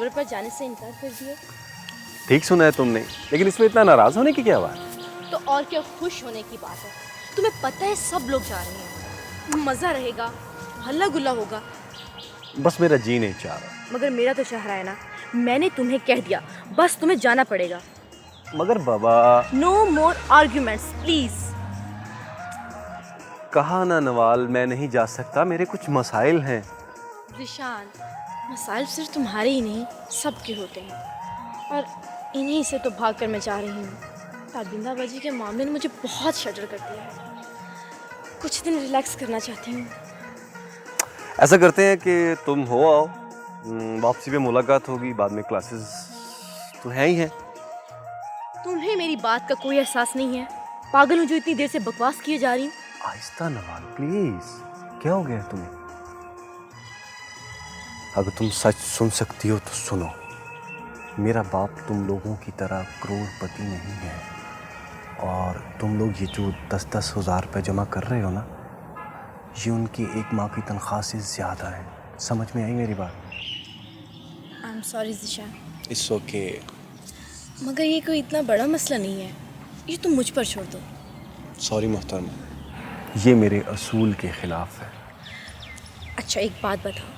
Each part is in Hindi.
खबर पर जाने से इनकार कर दिया। ठीक सुना है तुमने, लेकिन इसमें इतना नाराज होने की क्या बात? तो और क्या खुश होने की बात है। तुम्हें पता है सब लोग जा रहे हैं, मज़ा रहेगा, हल्ला गुल्ला होगा। बस मेरा जी नहीं चाह रहा। मगर मेरा तो चाह रहा है ना। मैंने तुम्हें कह दिया, बस तुम्हें जाना पड़ेगा। मगर बाबा। No more arguments please. कहा ना नवाल, मैं नहीं जा सकता, मेरे कुछ मसाइल हैं। ज़ीशान, मसाइल सिर्फ तुम्हारे ही नहीं सबके होते हैं, और इन्हीं से तो भाग कर मैं जा रही हूँ। ताबिंदाबाजी के मामले ने मुझे बहुत शटर कर दिया है। कुछ दिन रिलैक्स करना चाहती हूँ। ऐसा करते हैं कि तुम हो आओ, वापसी पे मुलाकात होगी, बाद में क्लासेस तो हैं ही हैं। तुम्हें मेरी बात का कोई एहसास नहीं है? पागल हूँ जो इतनी देर से बकवास किए जा रही हूँ। आहिस्ता नवाल प्लीज, क्या हो गया तुम्हें? अगर तुम सच सुन सकती हो तो सुनो। मेरा बाप तुम लोगों की तरह करोड़पति नहीं है, और तुम लोग ये जो 10-10 हज़ार रुपये जमा कर रहे हो ना, ये उनकी एक माह की तनख्वाह से ज़्यादा है। समझ में आई मेरी बात? I am sorry Zeeshan. It's okay. मगर ये कोई इतना बड़ा मसला नहीं है, ये तुम मुझ पर छोड़ दो। सॉरी मोहतरमा, ये मेरे असूल के ख़िलाफ़ है। अच्छा एक बात बताओ,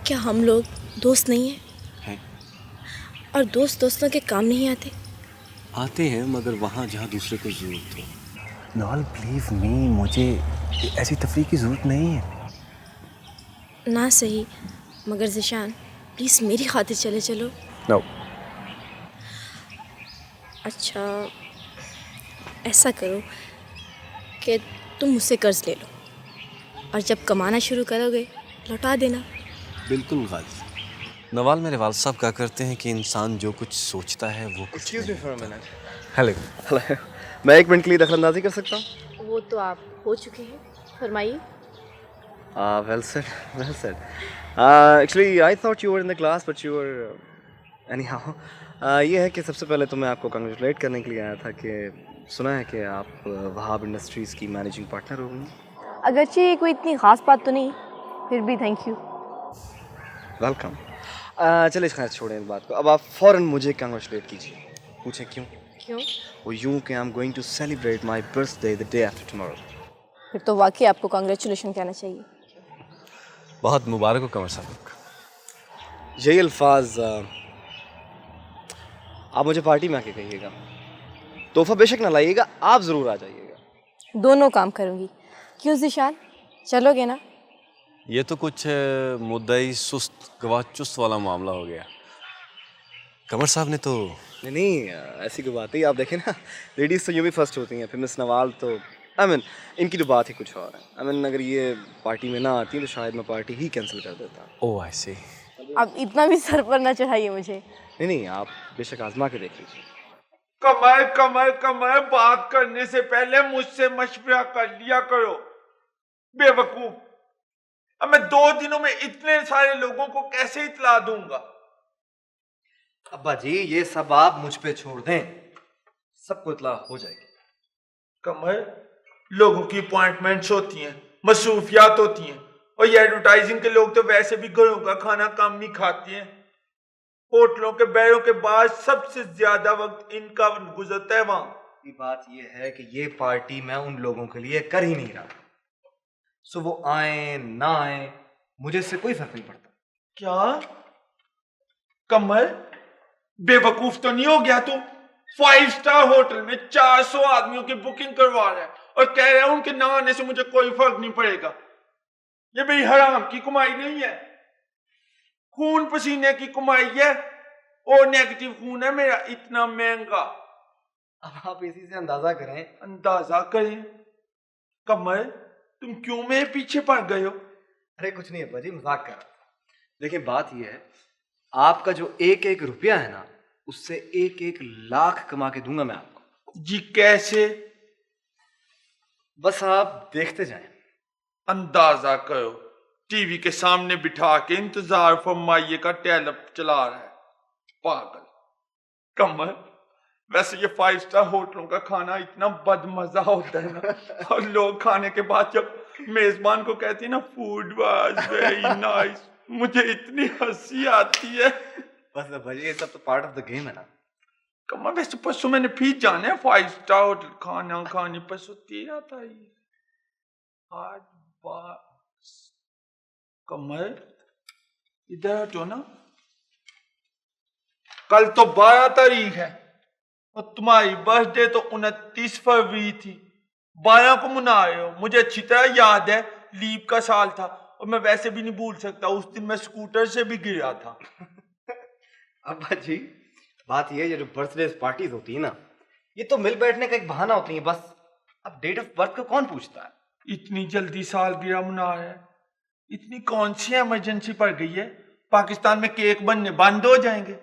क्या हम लोग दोस्त नहीं हैं? और दोस्त दोस्तों के काम नहीं आते? आते हैं, मगर वहाँ जहाँ दूसरे को ज़रूरत हो। नॉल बिलीव मी, मुझे ऐसी तफरीह की ज़रूरत नहीं है। ना सही, मगर ज़ीशान प्लीज़ मेरी खातिर चले चलो। नो। अच्छा ऐसा करो कि तुम मुझसे कर्ज ले लो, और जब कमाना शुरू करोगे लौटा देना। बिल्कुल गाजी। नवाल, मेरे वाल साहब कहा करते हैं कि इंसान जो कुछ सोचता है वो कुछ। Excuse me for a minute. Hello. Hello, मैं एक मिनट के लिए दखलंदाजी कर सकता हूँ? वो तो आप हो चुके हैं, फरमाइए। Well said, well said. Actually, I thought you were in the class, but you were anyhow. ये है कि सबसे पहले तो मैं आपको कंग्रेचुलेट करने के लिए आया था कि सुना है कि आप वहाब इंडस्ट्रीज़ की मैनेजिंग पार्टनर हो गई। अगरचे ये कोई इतनी ख़ास बात तो नहीं, फिर भी थैंक यू। वेलकम। चलिए खैर छोड़ें इस बात को, अब आप फ़ौरन मुझे कंग्रेचुलेट कीजिए। पूछें क्यों? क्यों? वो यूँ कि I am going to celebrate my birthday the day after tomorrow. फिर तो वाकई आपको कांग्रेचुलेशन कहना चाहिए। बहुत मुबारक हो कमर साहब। यही अल्फाज आप मुझे पार्टी में आके कहिएगा। तोहफा बेशक ना लाइएगा, आप ज़रूर आ जाइएगा। दोनों काम करूँगी। क्यों ज़ीशान, चलोगे ना? ये तो कुछ मुद्दई सुस्त गवाह चुस्त वाला मामला हो गया। कमर साहब ने तो नहीं, ऐसी कोई बात नहीं। आप देखें ना, लेडीज़ तो यूँ भी फर्स्ट होती हैं, फिर मिस नवाल तो इनकी तो बात ही कुछ और है। अगर ये पार्टी में ना आती तो शायद मैं पार्टी ही कैंसिल कर देता। ओह आई सी। अब इतना भी सर पर ना चढ़ाइए मुझे। नहीं, आप बेशक आजमा के देख लीजिए। कमर कमर कमर, बात करने से पहले मुझसे मशवरा कर लिया करो, बेवकूफ। अब मैं 2 दिनों में इतने सारे लोगों को कैसे इतला दूंगा? अब्बा जी, ये सब आप मुझ पे छोड़ दें, सबको इतला हो जाएगी। कमर, लोगों की अपॉइंटमेंट्स होती हैं, मसरूफियात होती हैं, और ये एडवर्टाइजिंग के लोग तो वैसे भी घरों का खाना कम ही खाते हैं। होटलों के बैरों के बाद सबसे ज्यादा वक्त इनका गुजरता है वहां। ये बात ये है कि ये पार्टी मैं उन लोगों के लिए कर ही नहीं रहा, सो वो आए ना आए मुझे इससे कोई फर्क नहीं पड़ता। क्या कमर, बेवकूफ तो नहीं हो गया तू? 5 स्टार होटल में 400 आदमियों की बुकिंग करवा रहा है और कह रहा है उनके ना आने से मुझे कोई फर्क नहीं पड़ेगा। ये मेरी हराम की कमाई नहीं है, खून पसीने की कमाई है, और नेगेटिव खून है मेरा, इतना महंगा। अब आप इसी से अंदाजा करें। अंदाजा करें? कमर, तुम क्यों मेरे पीछे पड़ गए हो? अरे कुछ नहीं अब्बा जी, मजाक कर रहा था। देखिए बात यह है, आपका जो एक एक रुपया है ना, उससे 1-1 लाख कमा के दूंगा मैं आपको। जी कैसे? बस आप देखते जाएं। अंदाजा करो, टीवी के सामने बिठा के इंतजार फरमाइए का टैलप चला रहा है, पागल। कमर, वैसे ये 5 स्टार होटलों का खाना इतना बदमजा होता है ना, और लोग खाने के बाद जब मेजबान को कहते हैं ना फूड वाज वेरी नाइस, मुझे इतनी हंसी आती है। बस अब्बा जी, ये सब तो पार्ट ऑफ द गेम है ना। कमर वैसे परसों मैंने फिर जाना है 5 स्टार होटल खाना खाने, परसों तेरा था ये आज बस। कमर इधर हटो ना, कल तो 12 तारीख है और तुम्हारी बर्थडे तो 29 फरवरी थी। 12 को मना रहे हो, मुझे अच्छी तरह याद है, लीव का साल था और मैं वैसे भी नहीं भूल सकता, उस दिन मैं स्कूटर से भी गिरा था। अब्बा जी, बात ये है, ये जो बर्थडे पार्टीज होती है ना, ये तो मिल बैठने का एक बहाना होती है बस। अब डेट ऑफ बर्थ को कौन पूछता है? इतनी जल्दी सालगिरह मना रहे हैं, इतनी कौन सी इमरजेंसी पड़ गई है? पाकिस्तान में केक बनने बंद हो जाएंगे।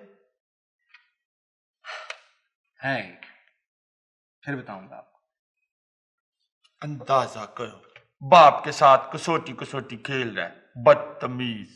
है फिर बताऊंगा आपको। अंदाजा करो, बाप के साथ कसौटी कसौटी खेल रहा है, बदतमीज।